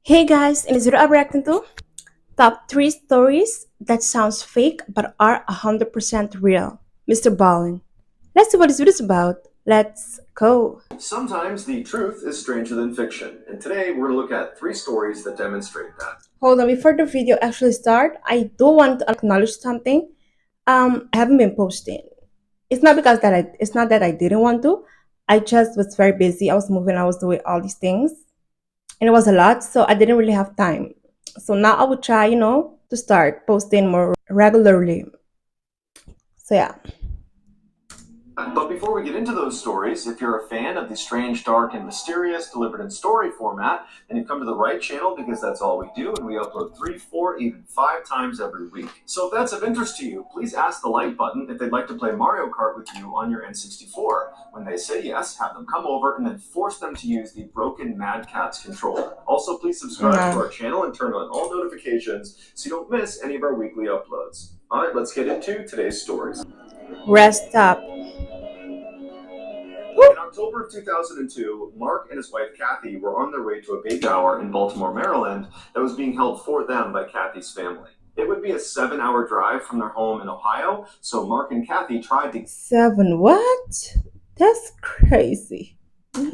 Hey guys, in this video I'm reacting to top 3 stories that sounds fake but are 100% real. Mr. Ballen. Let's see what this video is about. Let's go. Sometimes the truth is stranger than fiction, and today we're going to look at three stories that demonstrate that. Hold on, before the video actually start, I do want to acknowledge something. I haven't been posting. It's not that I didn't want to. I just was very busy. I was moving, I was doing all these things, and it was a lot, so I didn't really have time. So now I will try, to start posting more regularly. So yeah. But before we get into those stories, if you're a fan of the strange, dark, and mysterious delivered in story format, then you've come to the right channel because that's all we do, and we upload 3, 4, even 5 times every week. So if that's of interest to you, please ask the like button if they'd like to play Mario Kart with you on your N64. When they say yes, have them come over and then force them to use the broken Mad Catz controller. Also, please subscribe to our channel and turn on all notifications so you don't miss any of our weekly uploads. Alright, let's get into today's stories. Rest up. In October of 2002, Mark and his wife Kathy were on their way to a baby shower in Baltimore, Maryland, that was being held for them by Kathy's family. It would be a 7-hour drive from their home in Ohio, so Mark and Kathy tried to 7 what? That's crazy.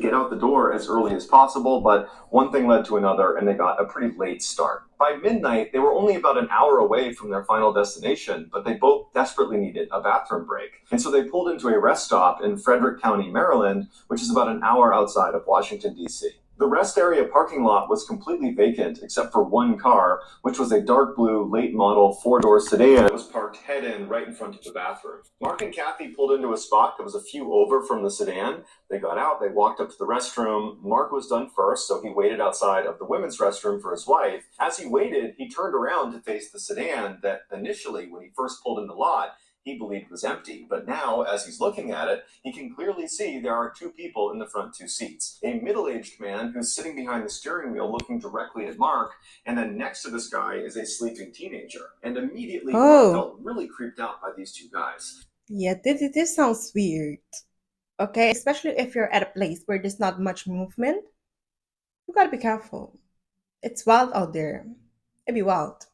get out the door as early as possible, but one thing led to another and they got a pretty late start. By midnight, they were only about an hour away from their final destination, but they both desperately needed a bathroom break. And so they pulled into a rest stop in Frederick County, Maryland, which is about an hour outside of Washington, D.C. The rest area parking lot was completely vacant except for one car, which was a dark blue late model 4-door sedan that was parked head in right in front of the bathroom. Mark and Kathy pulled into a spot that was a few over from the sedan. They got out, they walked up to the restroom. Mark was done first, so he waited outside of the women's restroom for his wife. As he waited, he turned around to face the sedan that initially, when he first pulled in the lot, he believed was empty. But now, as he's looking at it, he can clearly see there are 2 people in the front 2 seats. A middle-aged man who's sitting behind the steering wheel looking directly at Mark, and then next to this guy is a sleeping teenager. And immediately, Mark felt really creeped out by these 2 guys. Yeah, this sounds weird. Okay, especially if you're at a place where there's not much movement. You gotta be careful. It's wild out there. It'd be wild.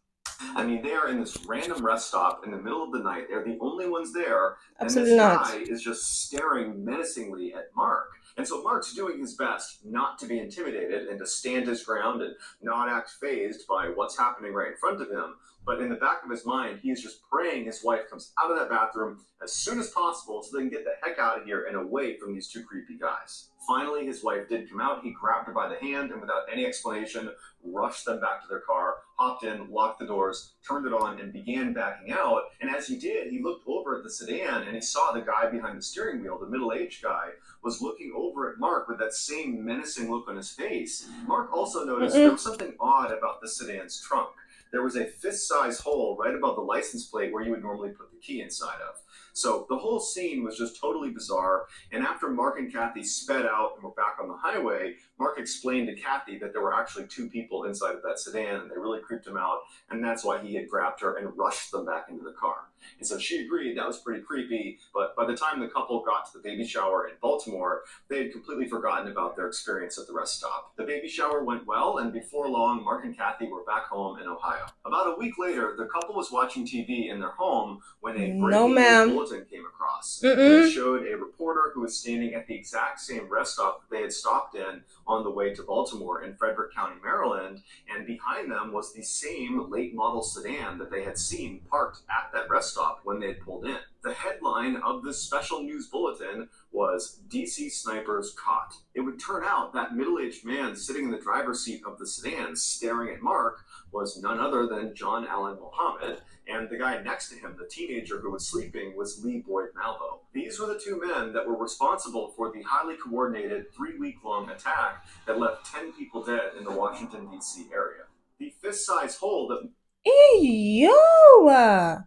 I mean, they are in this random rest stop in the middle of the night. They're the only ones there. Absolutely And this not. guy is just staring menacingly at Mark. And so Mark's doing his best not to be intimidated and to stand his ground and not act fazed by what's happening right in front of him. But in the back of his mind, he is just praying his wife comes out of that bathroom as soon as possible so they can get the heck out of here and away from these 2 creepy guys. Finally, his wife did come out. He grabbed her by the hand and without any explanation, rushed them back to their car, hopped in, locked the doors, turned it on, and began backing out. And as he did, he looked over at the sedan and he saw the guy behind the steering wheel, the middle-aged guy, was looking over at Mark with that same menacing look on his face. Mark also noticed there was something odd about the sedan's trunk. There was a fist-size hole right above the license plate where you would normally put the key inside of. So the whole scene was just totally bizarre, and after Mark and Kathy sped out and were back on the highway, Mark explained to Kathy that there were actually 2 people inside of that sedan, and they really creeped him out, and that's why he had grabbed her and rushed them back into the car. And so she agreed that was pretty creepy, but by the time the couple got to the baby shower in Baltimore, they had completely forgotten about their experience at the rest stop. The baby shower went well, and before long, Mark and Kathy were back home in Ohio. About a week later, the couple was watching TV in their home when a breaking news bulletin came across. It showed a reporter who was standing at the exact same rest stop that they had stopped in on the way to Baltimore in Frederick County, Maryland, and behind them was the same late model sedan that they had seen parked at that rest stop when they had pulled in. The headline of this special news bulletin was DC Snipers Caught. It would turn out that middle-aged man sitting in the driver's seat of the sedan staring at Mark was none other than John Allen Muhammad, and the guy next to him, the teenager who was sleeping, was Lee Boyd Malvo. These were the 2 men that were responsible for the highly coordinated 3-week-long attack that left 10 people dead in the Washington, D.C. area. The fist-sized hole that... Hey, yo!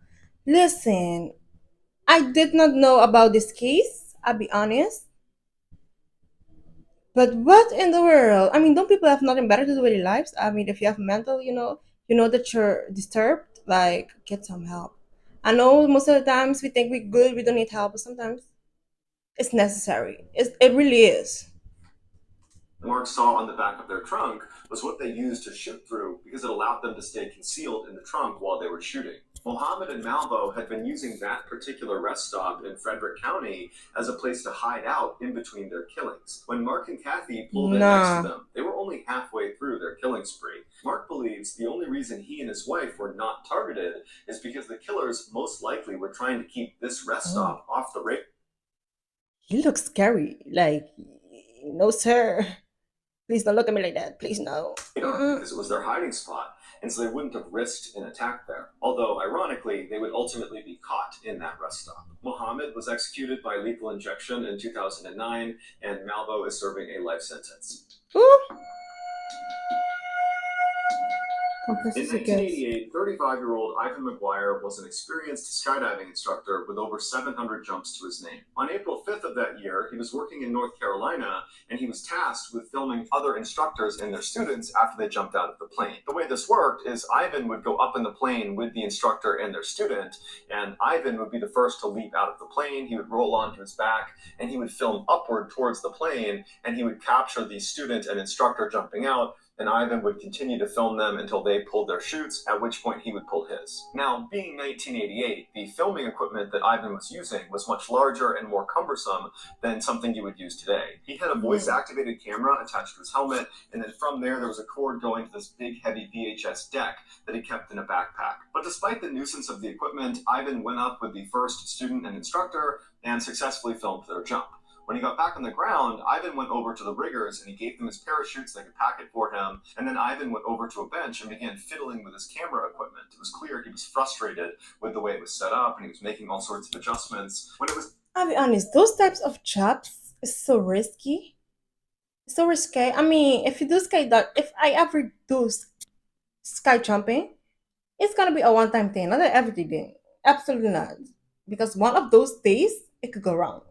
Listen, I did not know about this case, I'll be honest. But what in the world? I mean, don't people have nothing better to do with their lives? I mean, if you have mental, you know that you're disturbed, like, get some help. I know most of the times we think we're good, we don't need help, but sometimes it's necessary. It really is. Mark saw on the back of their trunk was what they used to shoot through because it allowed them to stay concealed in the trunk while they were shooting. Mohammed and Malvo had been using that particular rest stop in Frederick County as a place to hide out in between their killings. When Mark and Kathy pulled in next to Nah. them, they were only halfway through their killing spree. Mark believes the only reason he and his wife were not targeted is because the killers most likely were trying to keep this rest Oh, stop off the radar he looks scary. Like, no, sir. Please don't look at me like that. Please, no. Mm-mm. because it was their hiding spot, and so they wouldn't have risked an attack there. Although, ironically, they would ultimately be caught in that rest stop. Mohammed was executed by lethal injection in 2009, and Malvo is serving a life sentence. Ooh. In Complicity, guys. 1988, 35-year-old Ivan McGuire was an experienced skydiving instructor with over 700 jumps to his name. On April 5th of that year, he was working in North Carolina, and he was tasked with filming other instructors and their students after they jumped out of the plane. The way this worked is Ivan would go up in the plane with the instructor and their student, and Ivan would be the first to leap out of the plane. He would roll onto his back, and he would film upward towards the plane, and he would capture the student and instructor jumping out, and Ivan would continue to film them until they pulled their chutes, at which point he would pull his. Now, being 1988, the filming equipment that Ivan was using was much larger and more cumbersome than something you would use today. He had a voice-activated camera attached to his helmet, and then from there was a cord going to this big, heavy VHS deck that he kept in a backpack. But despite the nuisance of the equipment, Ivan went up with the first student and instructor and successfully filmed their jump. When he got back on the ground, Ivan went over to the riggers and he gave them his parachute so they could pack it for him. And then Ivan went over to a bench and began fiddling with his camera equipment. It was clear he was frustrated with the way it was set up and he was making all sorts of adjustments. When it was I'll be honest, those types of jobs is so risky. So risky. I mean, if you do if I ever do sky jumping, it's gonna be a one-time thing, not an everyday thing. Absolutely not. Because one of those days, it could go wrong.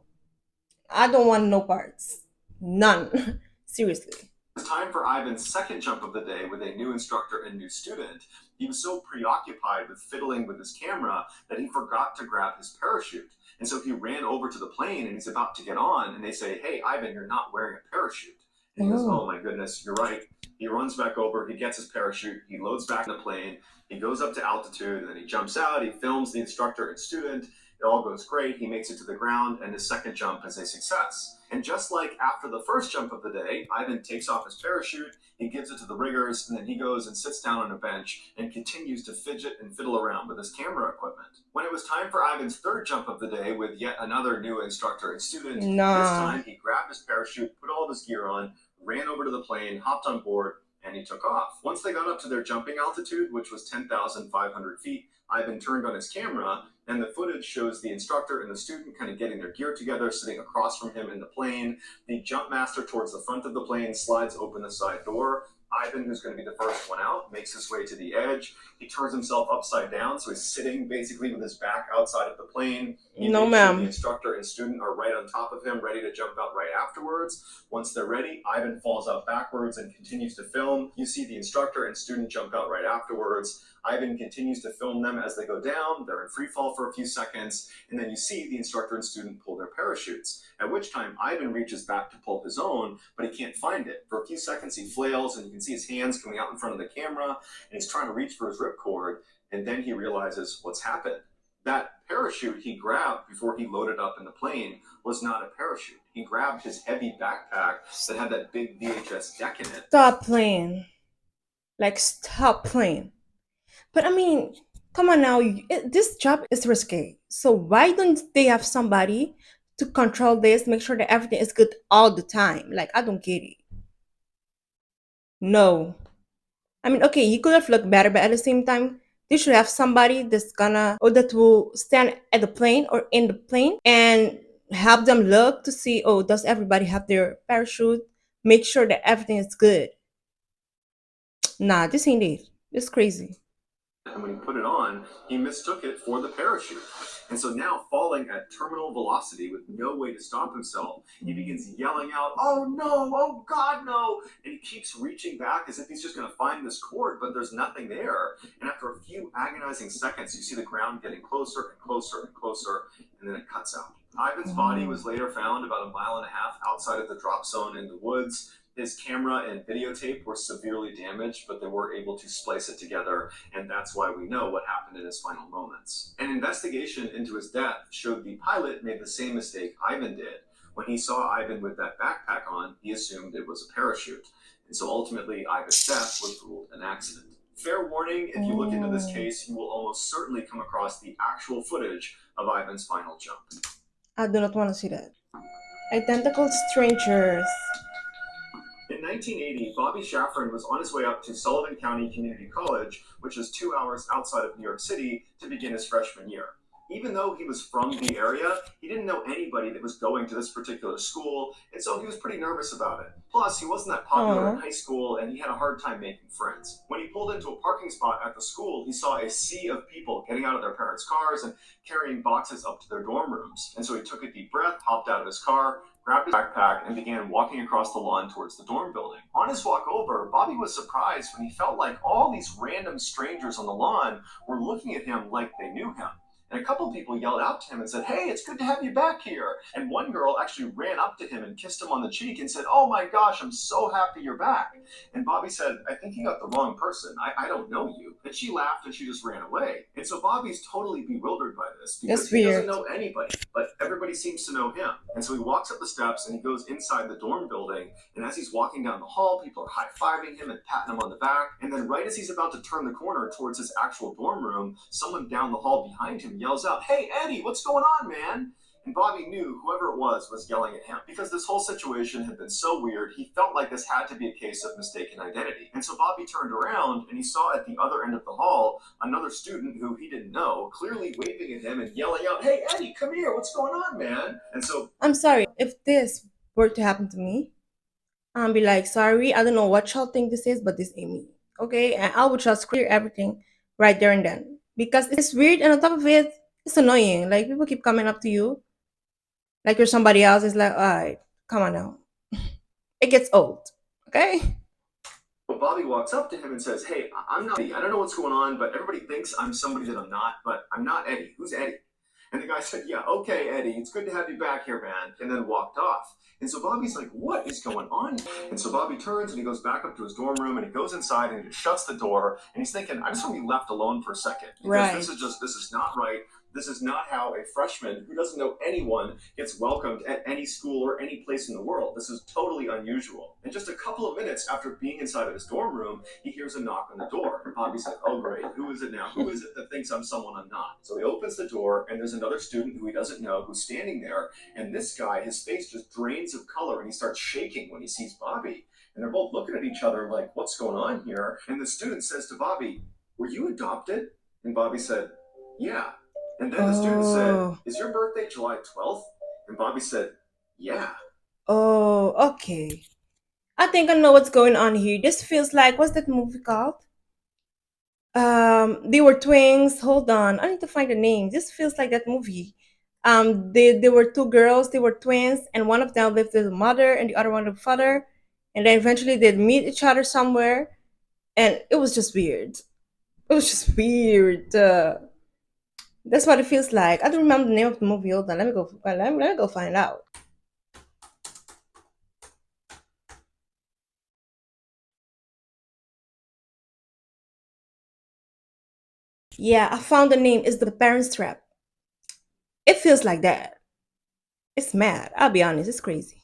I don't want no parts. None. Seriously. was time for Ivan's second jump of the day with a new instructor and new student, he was so preoccupied with fiddling with his camera that he forgot to grab his parachute. And so he ran over to the plane and he's about to get on, and they say, "Hey, Ivan, you're not wearing a parachute." And he goes, Oh. "Oh my goodness, you're right." He runs back over, he gets his parachute, he loads back in the plane, he goes up to altitude, and then he jumps out, he films the instructor and student. It all goes great. He makes it to the ground, and his second jump is a success. And just like after the first jump of the day, Ivan takes off his parachute, he gives it to the riggers, and then he goes and sits down on a bench and continues to fidget and fiddle around with his camera equipment. When it was time for Ivan's third jump of the day with yet another new instructor and student, this Nah. time he grabbed his parachute, put all of his gear on, ran over to the plane, hopped on board, and he took off. Once they got up to their jumping altitude, which was 10,500 feet, Ivan turned on his camera, and the footage shows the instructor and the student kind of getting their gear together, sitting across from him in the plane. The jump master towards the front of the plane slides open the side door. Ivan, who's going to be the first one out, makes his way to the edge. He turns himself upside down, so he's sitting basically with his back outside of the plane. He No, makes sure the ma'am. instructor and student are right on top of him, ready to jump out right afterwards. Once they're ready, Ivan falls out backwards and continues to film. You see the instructor and student jump out right afterwards. Ivan continues to film them as they go down. They're in free fall for a few seconds, and then you see the instructor and student pull their parachutes, at which time Ivan reaches back to pull his own, but he can't find it. For a few seconds he flails, and you can see his hands coming out in front of the camera, and he's trying to reach for his ripcord, and then he realizes what's happened. That parachute he grabbed before he loaded up in the plane was not a parachute. He grabbed his heavy backpack that had that big VHS deck in it. Stop playing. Like, stop playing. But I mean, come on now. This job is risky. So why don't they have somebody to control this, make sure that everything is good all the time? Like, I don't get it. No. I mean, okay, you could have looked better, but at the same time, they should have somebody that's gonna, or that will stand at the plane or in the plane and help them look to see, oh, does everybody have their parachute? Make sure that everything is good. Nah, this ain't it. This crazy. And when he put it on, he mistook it for the parachute. And so now, falling at terminal velocity with no way to stop himself, he begins yelling out, "Oh no, oh God, no!" And he keeps reaching back as if he's just going to find this cord, but there's nothing there. And after a few agonizing seconds, you see the ground getting closer and closer and closer, and then it cuts out. Ivan's body was later found about a mile and a half outside of the drop zone in the woods. His camera and videotape were severely damaged, but they were able to splice it together, and that's why we know what happened in his final moments. An investigation into his death showed the pilot made the same mistake Ivan did. When he saw Ivan with that backpack on, he assumed it was a parachute. And so ultimately, Ivan's death was ruled an accident. Fair warning, if you look into this Oh, case, you will almost certainly come across the actual footage of Ivan's final jump. I do not want to see that. Identical strangers. In 1980, Bobby Shafran was on his way up to Sullivan County Community College, which is 2 hours outside of New York City, to begin his freshman year. Even though he was from the area, he didn't know anybody that was going to this particular school, and so he was pretty nervous about it. Plus, he wasn't that popular in Oh, high school, and he had a hard time making friends. When he pulled into a parking spot at the school, he saw a sea of people getting out of their parents' cars and carrying boxes up to their dorm rooms. And so he took a deep breath, hopped out of his car, grabbed his backpack, and began walking across the lawn towards the dorm building. On his walk over, Bobby was surprised when he felt like all these random strangers on the lawn were looking at him like they knew him. And a couple of people yelled out to him and said, "Hey, it's good to have you back here." And one girl actually ran up to him and kissed him on the cheek and said, "Oh my gosh, I'm so happy you're back." And Bobby said, "I think you got the wrong person. I don't know you." And she laughed and she just ran away. And so Bobby's totally bewildered by this because that's he doesn't weird. know anybody, but everybody seems to know him. And so he walks up the steps and he goes inside the dorm building. And as he's walking down the hall, people are high-fiving him and patting him on the back. And then right as he's about to turn the corner towards his actual dorm room, someone down the hall behind him yells out, "Hey, Eddie, what's going on, man?" And Bobby knew whoever it was yelling at him because this whole situation had been so weird. He felt like this had to be a case of mistaken identity. And so Bobby turned around and he saw at the other end of the hall another student who he didn't know, clearly waving at him and yelling out, "Hey, Eddie, come here. What's going on, man?" And so I'm sorry. If this were to happen to me, I'll be like, sorry, I don't know what y'all think this is, but this ain't me. Okay? And I would just clear everything right there and then. Because it's weird, and on top of it, it's annoying. Like, people keep coming up to you like you're somebody else. It's like, all right, come on now. It gets old. Okay? Bobby walks up to him and says, "Hey, I'm not Eddie. I don't know what's going on, but everybody thinks I'm somebody that I'm not, but I'm not Eddie. Who's Eddie?" And the guy said, "Yeah, okay, Eddie, it's good to have you back here, man," and then walked off. And so Bobby's like, "What is going on?" And so Bobby turns and he goes back up to his dorm room and he goes inside and he just shuts the door. And he's thinking, "I just want to be left alone for a second because Right. this is not right. This is not how a freshman who doesn't know anyone gets welcomed at any school or any place in the world. This is totally unusual." And just a couple of minutes after being inside of his dorm room, he hears a knock on the door. And Bobby said, "Oh, great. Who is it now? Who is it that thinks I'm someone I'm not?" So he opens the door, and there's another student who he doesn't know who's standing there. And this guy, his face just drains of color, and he starts shaking when he sees Bobby. And they're both looking at each other like, "What's going on here?" And the student says to Bobby, "Were you adopted?" And Bobby said, "Yeah." And then the student said, Oh. "Is your birthday July 12th?" And Bobby said, "Yeah." Oh, okay. I think I know what's going on here. This feels like, what's that movie called? They were twins. Hold on, I need to find the name. This feels like that movie. They were two girls. They were twins, and one of them lived with the mother, and the other one with the father. And then eventually they'd meet each other somewhere, and it was just weird. It was just weird. That's what it feels like. I don't remember the name of the movie. Hold on, let me go. Let me go find out. Yeah, I found the name. It's The Parents Trap. It feels like that. It's mad. I'll be honest. It's crazy.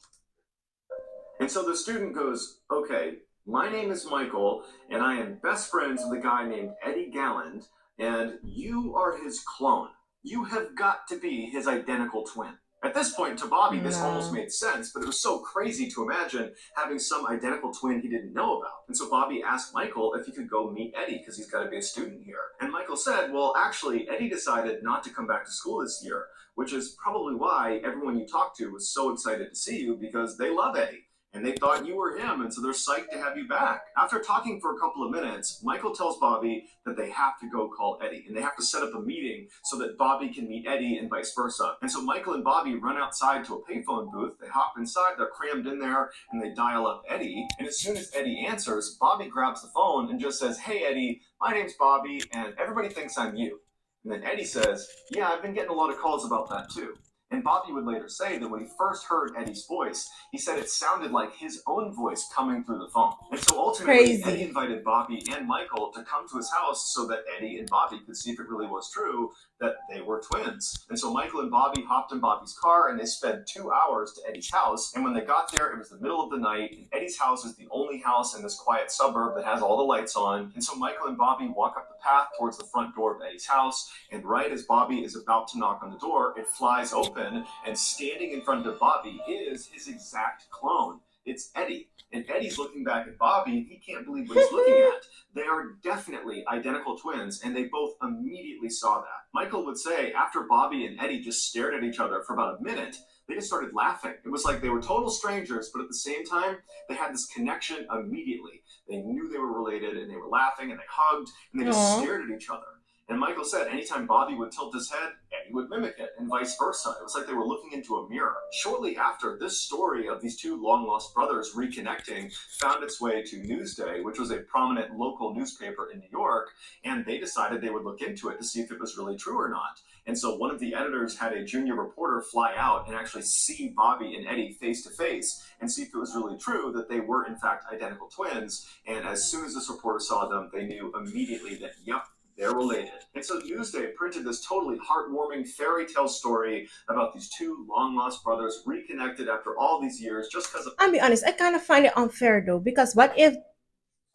And so the student goes, "Okay, my name is Michael, and I am best friends with a guy named Eddie Galland, and you are his clone. You have got to be his identical twin." At this point, to Bobby, this almost No. made sense, but it was so crazy to imagine having some identical twin he didn't know about. And so Bobby asked Michael if he could go meet Eddie because he's got to be a student here. And Michael said, "Well, actually, Eddie decided not to come back to school this year, which is probably why everyone you talked to was so excited to see you because they love Eddie and they thought you were him, and so they're psyched to have you back." After talking for a couple of minutes, Michael tells Bobby that they have to go call Eddie, and they have to set up a meeting so that Bobby can meet Eddie and vice versa. And so Michael and Bobby run outside to a payphone booth. They hop inside, they're crammed in there, and they dial up Eddie. And as soon as Eddie answers, Bobby grabs the phone and just says, "Hey, Eddie, my name's Bobby, and everybody thinks I'm you." And then Eddie says, "Yeah, I've been getting a lot of calls about that too." And Bobby would later say that when he first heard Eddie's voice, he said it sounded like his own voice coming through the phone. And so ultimately, Eddie Crazy. invited Bobby and Michael to come to his house so that Eddie and Bobby could see if it really was true that they were twins. And so Michael and Bobby hopped in Bobby's car and they sped 2 hours to Eddie's house. And when they got there, it was the middle of the night. And Eddie's house is the only house in this quiet suburb that has all the lights on. And so Michael and Bobby walk up the path towards the front door of Eddie's house. And right as Bobby is about to knock on the door, it flies open. And standing in front of Bobby is his exact clone. It's Eddie. And Eddie's looking back at Bobby, and he can't believe what he's looking at. They are definitely identical twins, and they both immediately saw that. Michael would say after Bobby and Eddie just stared at each other for about a minute, they just started laughing. It was like they were total strangers, but at the same time, they had this connection immediately. They knew they were related, and they were laughing, and they hugged, and they just Aw. stared at each other. And Michael said anytime Bobby would tilt his head, Eddie would mimic it, and vice versa. It was like they were looking into a mirror. Shortly after, this story of these two long-lost brothers reconnecting found its way to Newsday, which was a prominent local newspaper in New York, and they decided they would look into it to see if it was really true or not. And so one of the editors had a junior reporter fly out and actually see Bobby and Eddie face to face and see if it was really true that they were in fact identical twins. And as soon as this reporter saw them, they knew immediately that, yep, they're related. And so Newsday printed this totally heartwarming fairy tale story about these two long lost brothers reconnected after all these years just because of. I'll be honest, I kind of find it unfair though, because what if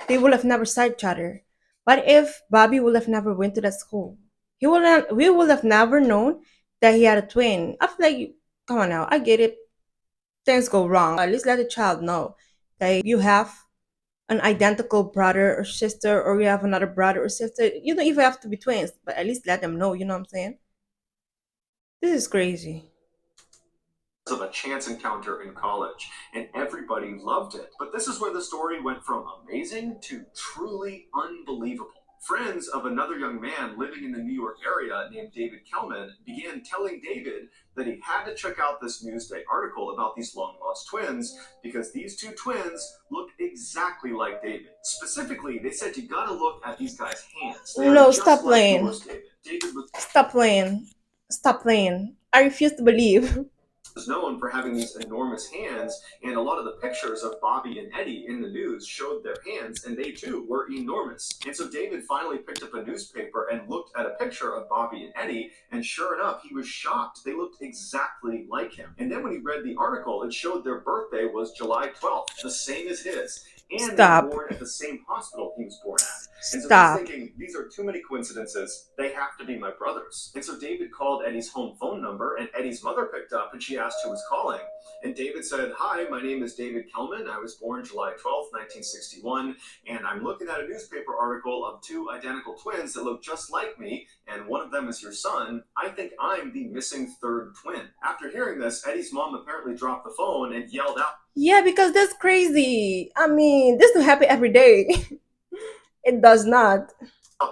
they would have never saw each other? What if Bobby would have never went to that school? We would have never known that he had a twin. I feel like, come on now, I get it. Things go wrong. At least let the child know that you have an identical brother or sister, or you have another brother or sister. You don't even have to be twins, but at least let them know. You know what I'm saying? This is crazy. Of a chance encounter in college, and everybody loved it. But this is where the story went from amazing to truly unbelievable. Friends of another young man living in the New York area named David Kelman began telling David that he had to check out this Newsday article about these long lost twins because these two twins look exactly like David. Specifically, they said you gotta look at these guys' hands. They are No, just stop like playing. yours, David. David was Stop playing. Stop playing. I refuse to believe. known for having these enormous hands, and a lot of the pictures of Bobby and Eddie in the news showed their hands, and they too were enormous. And so David finally picked up a newspaper and looked at a picture of Bobby and Eddie, and sure enough, he was shocked. They looked exactly like him. And then when he read the article, it showed their birthday was July 12th, the same as his. And they were Stop. born at the same hospital he was born at. And so he's Stop. thinking, these are too many coincidences. They have to be my brothers. And so David called Eddie's home phone number, and Eddie's mother picked up, and she asked who was calling. And David said, hi, my name is David Kelman. I was born July 12th, 1961, and I'm looking at a newspaper article of two identical twins that look just like me, and one of them is your son. I think I'm the missing third twin. After hearing this, Eddie's mom apparently dropped the phone and yelled out, Yeah, because that's crazy. I mean, this don't happen every day. It does not.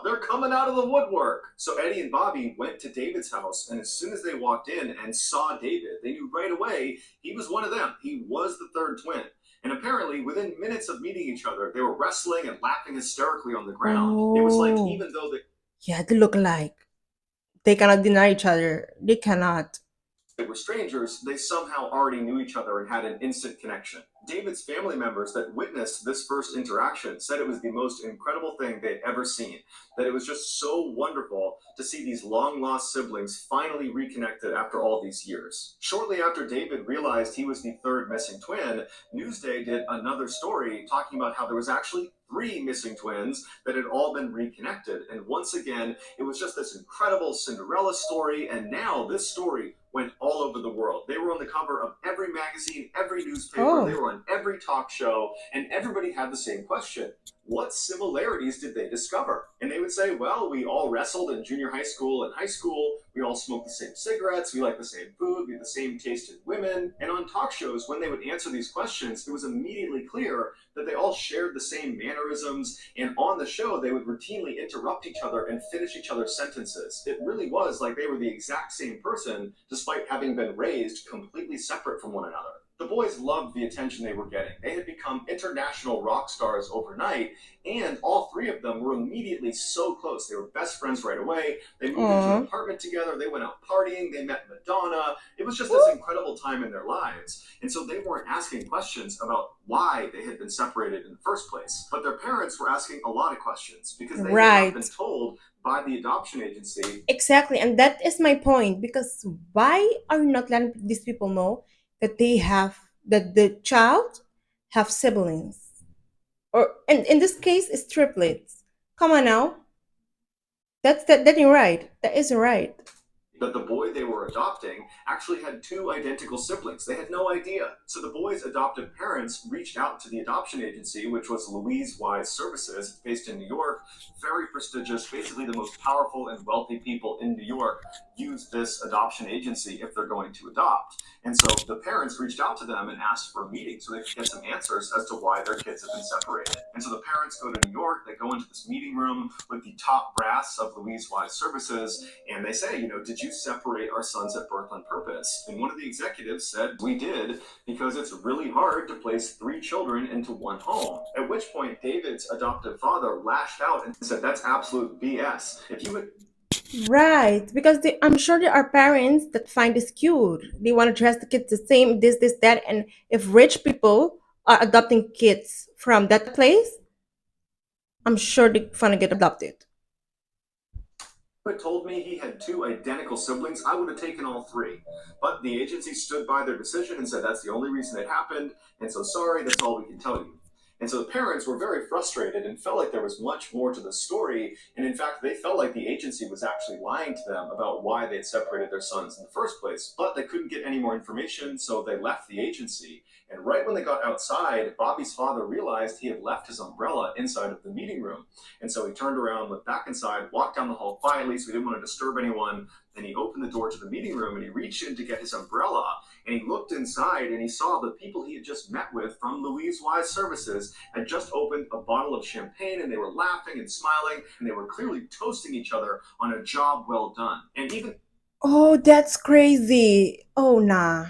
they're coming out of the woodwork. So Eddie and Bobby went to David's house, and as soon as they walked in and saw David, they knew right away he was one of them. He was the third twin. And apparently, within minutes of meeting each other, they were wrestling and laughing hysterically on the ground. It was like Oh. even though Yeah, they look alike. They cannot deny each other. They cannot. they were strangers, they somehow already knew each other and had an instant connection. David's family members that witnessed this first interaction said it was the most incredible thing they'd ever seen, that it was just so wonderful to see these long lost siblings finally reconnected after all these years. Shortly after David realized he was the third missing twin, Newsday did another story talking about how there was actually three missing twins that had all been reconnected. And once again, it was just this incredible Cinderella story, and now this story went all over the world. They were on the cover of every magazine, every newspaper, they Oh. were on every talk show, and everybody had the same question. What similarities did they discover? And they would say, well, we all wrestled in junior high school and high school. We all smoked the same cigarettes. We like the same food. We had the same taste in women. And on talk shows, when they would answer these questions, it was immediately clear that they all shared the same mannerisms. And on the show, they would routinely interrupt each other and finish each other's sentences. It really was like they were the exact same person, despite having been raised completely separate from one another. The boys loved the attention they were getting. They had become international rock stars overnight, and all three of them were immediately so close. They were best friends right away. They moved into an Oh. apartment together. They went out partying. They met Madonna. It was just this incredible time in their lives. And so they weren't asking questions about why they had been separated in the first place. But their parents were asking a lot of questions because they had not been Right. told by the adoption agency. Exactly. And that is my point. Because why are you not letting these people know that that the child have siblings? Or in this case, it's triplets. Come on now. That ain't right. That isn't right. That the boy they were adopting actually had two identical siblings. They had no idea. So the boy's adoptive parents reached out to the adoption agency, which was Louise Wise Services, based in New York. Very prestigious, basically the most powerful and wealthy people in New York use this adoption agency if they're going to adopt. And so the parents reached out to them and asked for a meeting so they could get some answers as to why their kids have been separated. And so the parents go to New York, they go into this meeting room with the top brass of Louise Wise Services, and they say, did you separate our sons at birth on purpose? And one of the executives said, we did, because it's really hard to place three children into one home. At which point, David's adoptive father lashed out and said, that's absolute BS. If you would Right, because I'm sure there are parents that find this cute. They want to dress the kids the same, this, that, and if rich people are adopting kids from that place, I'm sure they're gonna get adopted. had told me he had two identical siblings, I would have taken all three. But the agency stood by their decision and said that's the only reason it happened, and so sorry, that's all we can tell you. And so the parents were very frustrated and felt like there was much more to the story. And in fact, they felt like the agency was actually lying to them about why they'd separated their sons in the first place. But they couldn't get any more information, so they left the agency. And right when they got outside, Bobby's father realized he had left his umbrella inside of the meeting room. And so he turned around, went back inside, walked down the hall quietly so he didn't want to disturb anyone. Then he opened the door to the meeting room and he reached in to get his umbrella. And he looked inside and he saw the people he had just met with from Louise Wise Services had just opened a bottle of champagne, and they were laughing and smiling, and they were clearly toasting each other on a job well done. And even Oh, that's crazy. Oh, nah.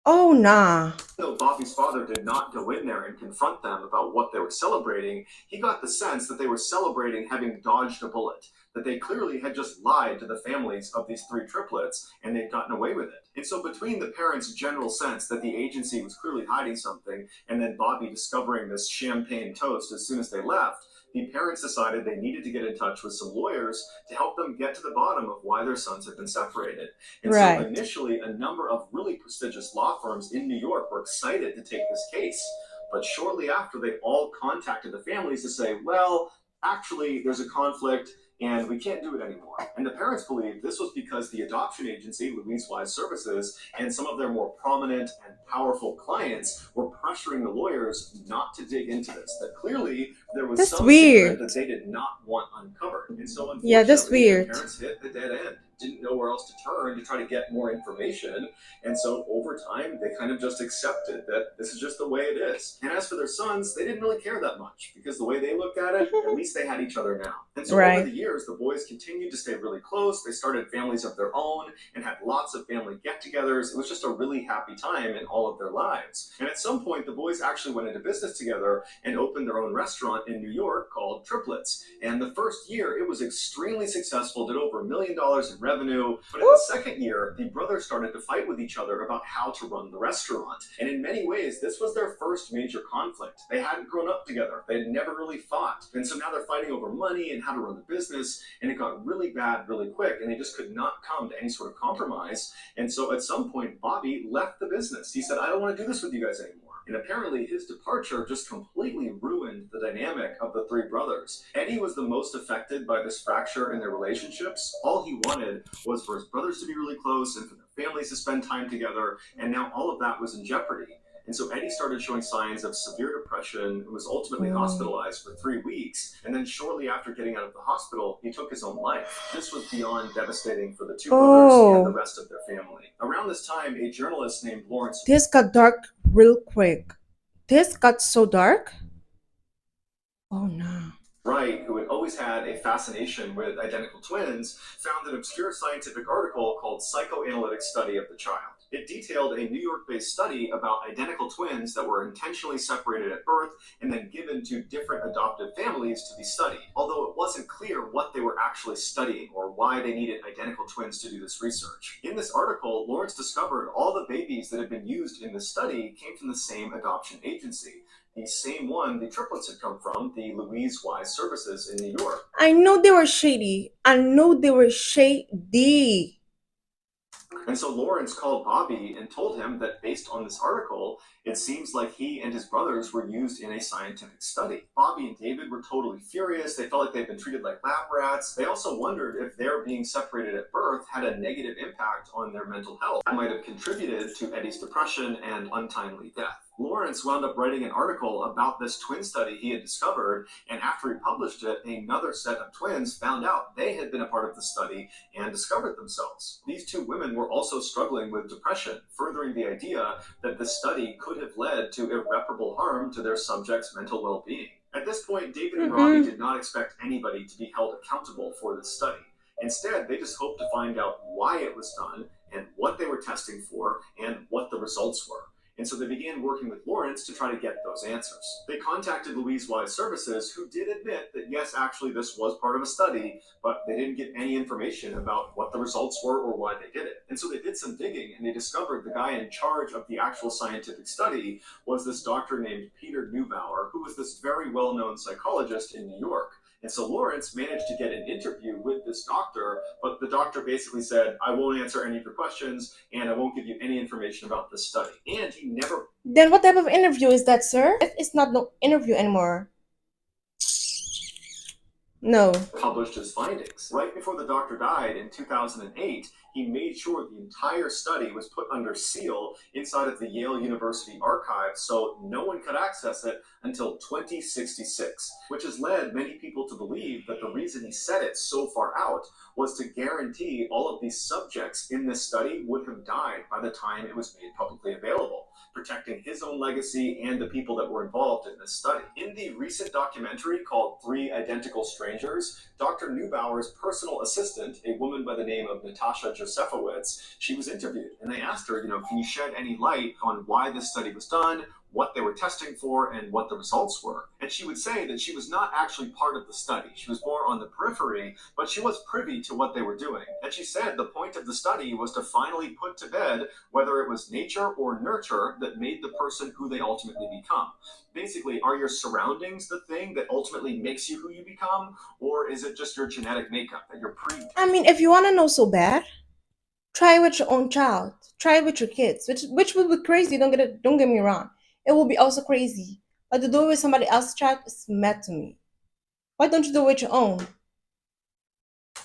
Oh, nah. though Bobby's father did not go in there and confront them about what they were celebrating, he got the sense that they were celebrating having dodged a bullet, that they clearly had just lied to the families of these three triplets and they'd gotten away with it. And so between the parents' general sense that the agency was clearly hiding something and then Bobby discovering this champagne toast as soon as they left, the parents decided they needed to get in touch with some lawyers to help them get to the bottom of why their sons had been separated. And so Right. initially, a number of really prestigious law firms in New York were excited to take this case. But shortly after, they all contacted the families to say, well, actually, there's a conflict and we can't do it anymore. And the parents believed this was because the adoption agency, Louise Wise Services, and some of their more prominent and powerful clients were pressuring the lawyers not to dig into this, that clearly there was That's some secret weird. that they did not want uncovered. And so Yeah, that's unfortunately, the weird. parents hit the dead end, didn't know where else to turn to try to get more information. And so over time, they kind of just accepted that this is just the way it is. And as for their sons, they didn't really care that much because the way they looked at it, at least they had each other now. And so over the Right. years, the boys continued to stay really close. They started families of their own and had lots of family get-togethers. It was just a really happy time in all of their lives. And at some point, the boys actually went into business together and opened their own restaurant in New York called Triplets. And the first year, it was extremely successful, did over $1 million in revenue. But in the second year, the brothers started to fight with each other about how to run the restaurant. And in many ways, this was their first major conflict. They hadn't grown up together. They had never really fought. And so now they're fighting over money and how to run the business. And it got really bad really quick. And they just could not come to any sort of compromise. And so at some point, Bobby left the business. He said, I don't want to do this with you guys anymore. And apparently his departure just completely ruined the dynamic of the three brothers. Eddie was the most affected by this fracture in their relationships. All he wanted was for his brothers to be really close and for their families to spend time together, and now all of that was in jeopardy. And so Eddie started showing signs of severe depression and was ultimately hospitalized for 3 weeks. And then shortly after getting out of the hospital, he took his own life. This was beyond devastating for the two brothers and the Oh, rest of their family. Around this time, a journalist named Lawrence this got dark real quick. This got so dark. Oh no. Wright, who had always had a fascination with identical twins, found an obscure scientific article called Psychoanalytic Study of the Child. It detailed a New York-based study about identical twins that were intentionally separated at birth and then given to different adoptive families to be studied, although it wasn't clear what they were actually studying or why they needed identical twins to do this research. In this article, Lawrence discovered all the babies that had been used in the study came from the same adoption agency, the same one the triplets had come from, the Louise Wise Services in New York. I know they were shady. I know they were shady. And so Lawrence called Bobby and told him that based on this article, it seems like he and his brothers were used in a scientific study. Bobby and David were totally furious. They felt like they'd been treated like lab rats. They also wondered if their being separated at birth had a negative impact on their mental health. That might have contributed to Eddie's depression and untimely death. Lawrence wound up writing an article about this twin study he had discovered, and after he published it, another set of twins found out they had been a part of the study and discovered themselves. These two women were also struggling with depression, furthering the idea that the study could have led to irreparable harm to their subjects' mental well-being. At this point, David and Robbie did not expect anybody to be held accountable for this study. Instead, they just hoped to find out why it was done and what they were testing for and what the results were. And so they began working with Lawrence to try to get those answers. They contacted Louise Wise Services, who did admit that yes, actually this was part of a study, but they didn't get any information about what the results were or why they did it. And so they did some digging, and they discovered the guy in charge of the actual scientific study was this doctor named Peter Neubauer, who was this very well-known psychologist in New York. And so Lawrence managed to get an interview with this doctor, but the doctor basically said, I won't answer any of your questions, and I won't give you any information about this study. And he never... Then what type of interview is that, sir? It's not no interview anymore. No. Published his findings. Right before the doctor died in 2008, he made sure the entire study was put under seal inside of the Yale University archives so no one could access it until 2066, which has led many people to believe that the reason he set it so far out was to guarantee all of these subjects in this study would have died by the time it was made publicly available, protecting his own legacy and the people that were involved in this study. In the recent documentary called Three Identical Strangers, Dr. Neubauer's personal assistant, a woman by the name of Natasha Josefowicz, she was interviewed, and they asked her, can you shed any light on why this study was done, what they were testing for, and what the results were? And she would say that she was not actually part of the study. She was more on the periphery, but she was privy to what they were doing. And she said the point of the study was to finally put to bed whether it was nature or nurture that made the person who they ultimately become. Basically, are your surroundings the thing that ultimately makes you who you become, or is it just your genetic makeup that you're I mean, if you want to know so bad, try with your own child. Try with your kids, which will be crazy. Don't get me wrong. It will be also crazy. But to do it with somebody else's child is mad to me. Why don't you do it with your own?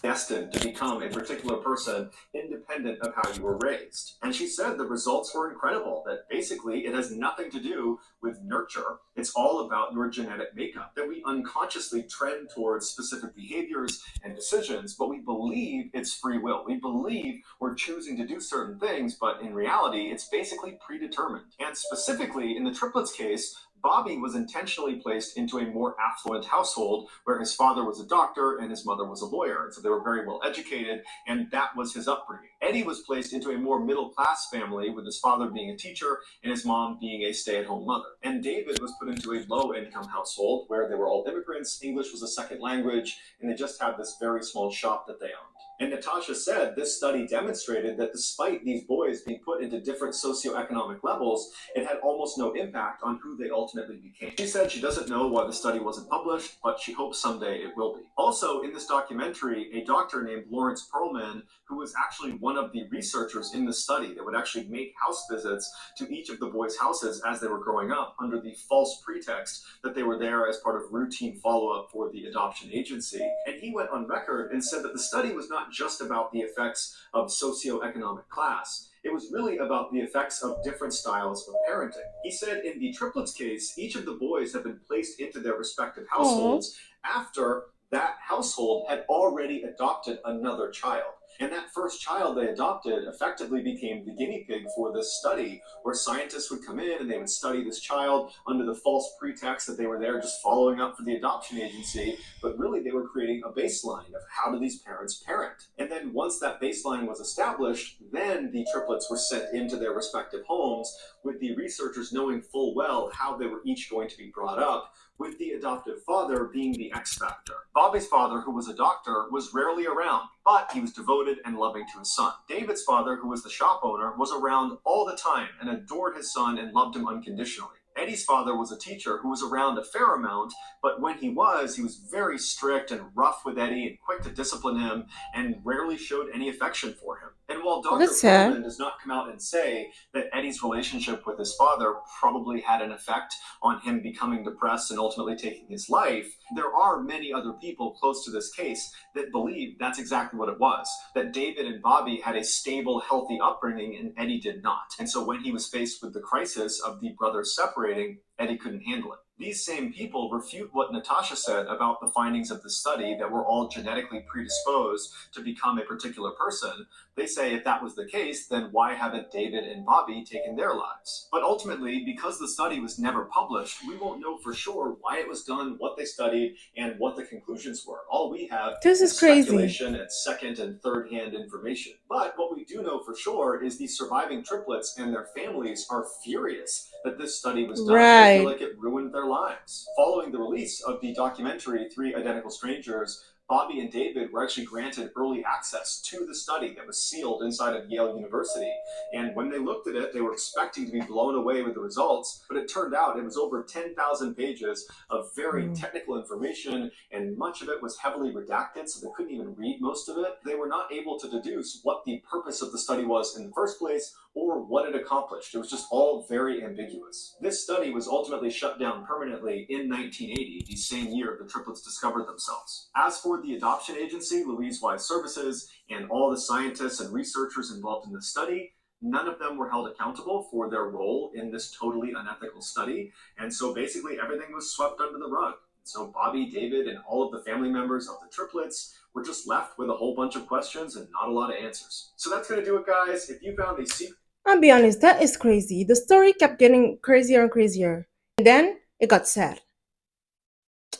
destined to become a particular person independent of how you were raised. And she said the results were incredible, that basically it has nothing to do with nurture. It's all about your genetic makeup, that we unconsciously trend towards specific behaviors and decisions, but we believe it's free will. We believe we're choosing to do certain things, but in reality, it's basically predetermined. And specifically in the triplets case, Bobby was intentionally placed into a more affluent household where his father was a doctor and his mother was a lawyer. And so they were very well educated, and that was his upbringing. Eddie was placed into a more middle-class family with his father being a teacher and his mom being a stay-at-home mother. And David was put into a low-income household where they were all immigrants, English was a second language, and they just had this very small shop that they owned. And Natasha said this study demonstrated that despite these boys being put into different socioeconomic levels, it had almost no impact on who they ultimately became. She said she doesn't know why the study wasn't published, but she hopes someday it will be. Also, in this documentary, a doctor named Lawrence Perlman, who was actually one of the researchers in the study that would actually make house visits to each of the boys' houses as they were growing up under the false pretext that they were there as part of routine follow-up for the adoption agency. And he went on record and said that the study was not just about the effects of socioeconomic class. It was really about the effects of different styles of parenting. He said in the triplets case, each of the boys have been placed into their respective households after that household had already adopted another child. And that first child they adopted effectively became the guinea pig for this study, where scientists would come in and they would study this child under the false pretext that they were there just following up for the adoption agency, but really they were creating a baseline of how do these parents parent. And then once that baseline was established, then the triplets were sent into their respective homes with the researchers knowing full well how they were each going to be brought up, with the adoptive father being the X factor. Bobby's father, who was a doctor, was rarely around, but he was devoted and loving to his son. David's father, who was the shop owner, was around all the time and adored his son and loved him unconditionally. Eddie's father was a teacher who was around a fair amount, but when he was very strict and rough with Eddie and quick to discipline him and rarely showed any affection for him. And while Well, Dr. that's Ballen sad. does not come out and say that Eddie's relationship with his father probably had an effect on him becoming depressed and ultimately taking his life, there are many other people close to this case that believe that's exactly what it was. That David and Bobby had a stable, healthy upbringing and Eddie did not. And so when he was faced with the crisis of the brothers separating, Eddie couldn't handle it. These same people refute what Natasha said about the findings of the study that we're all genetically predisposed to become a particular person. They say if that was the case, then why haven't David and Bobby taken their lives? But ultimately, because the study was never published, we won't know for sure why it was done, what they studied, and what the conclusions were. All we have This is is crazy. speculation and second and third hand information. But what we do know for sure is these surviving triplets and their families are furious that this study was done. They feel Right. like it ruined their lives. Following the release of the documentary Three Identical Strangers, Bobby and David were actually granted early access to the study that was sealed inside of Yale University. And when they looked at it, they were expecting to be blown away with the results, but it turned out it was over 10,000 pages of very Mm. technical information, and much of it was heavily redacted, so they couldn't even read most of it. They were not able to deduce what the purpose of the study was in the first place or what it accomplished. It was just all very ambiguous. This study was ultimately shut down permanently in 1980, the same year the triplets discovered themselves. As for the adoption agency, Louise Wise Services, and all the scientists and researchers involved in the study, none of them were held accountable for their role in this totally unethical study. And so basically everything was swept under the rug. So Bobby, David, and all of the family members of the triplets were just left with a whole bunch of questions and not a lot of answers. So that's going to do it, guys. If you found a secret, I'll be honest, that is crazy. The story kept getting crazier and crazier. And then it got sad.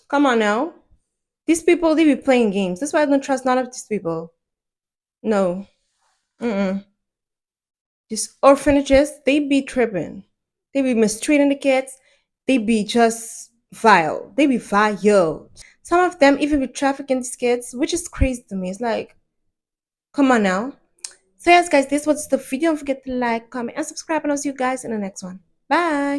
Come on now. These people, they be playing games. That's why I don't trust none of these people. No. Mm-mm. These orphanages, they be tripping. They be mistreating the kids. They be just vile. They be vile. Some of them even be trafficking these kids, which is crazy to me. It's like, come on now. So yes, guys, this was the video. Don't forget to like, comment, and subscribe, and I'll see you guys in the next one. Bye.